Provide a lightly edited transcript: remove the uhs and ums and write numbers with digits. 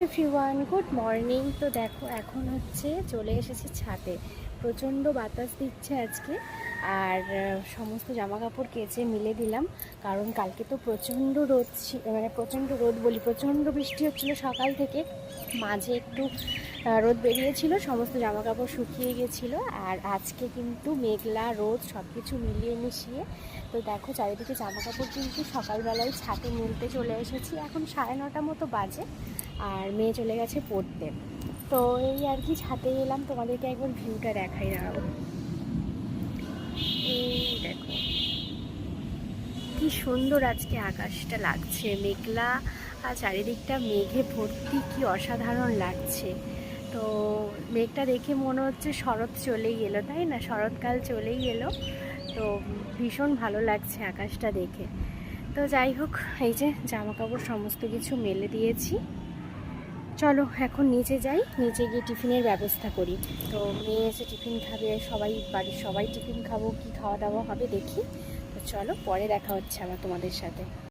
Everyone, good morning. তো দেখো এখন হচ্ছে চলে এসেছি ছাদে। প্রচণ্ড বাতাস দিচ্ছে আজকে। আর সমস্ত জামা কাপড় কেচে মিলে দিলাম, কারণ কালকে তো প্রচণ্ড রোদ মানে প্রচণ্ড রোদ বলি, প্রচণ্ড বৃষ্টি হচ্ছিলো সকাল থেকে। মাঝে একটু রোদ বেরিয়েছিল, সমস্ত জামা কাপড় শুকিয়ে গেছিলো। আর আজকে কিন্তু মেঘলা রোদ সব কিছু মিলিয়ে মিশিয়ে, তো দেখো চারিদিকে জামা কাপড় কিন্তু সকালবেলায় ছাদে মেলতে চলে এসেছি। এখন 9:30 মতো বাজে, আর মেয়ে চলে গেছে পড়তে। তো এই আর কি, ছাদে এলাম, তোমাদেরকে একবার ভিউটা দেখাই। দাঁড়াবো, এই দেখো কি সুন্দর আজকে আকাশটা লাগছে, মেঘলা আর চারিদিকটা মেঘে ভর্তি, কি অসাধারণ লাগছে। তো মেঘটা দেখে মনে হচ্ছে শরৎ চলেই এলো, তাই না? শরৎকাল চলেই এলো। তো ভীষণ ভালো লাগছে আকাশটা দেখে। তো যাই হোক, এই যে জামা কাপড় সমস্ত কিছু মেলে দিয়েছি। চলো এখন নিচে যাই, নিচে গিয়ে টিফিনের ব্যবস্থা করি। তো মেয়ে এসে টিফিন খাবে, সবাই বাড়ির সবাই টিফিন খাবো, কি খাওয়া দাওয়া হবে দেখি। তো চলো, পরে দেখা হচ্ছে আবার তোমাদের সাথে।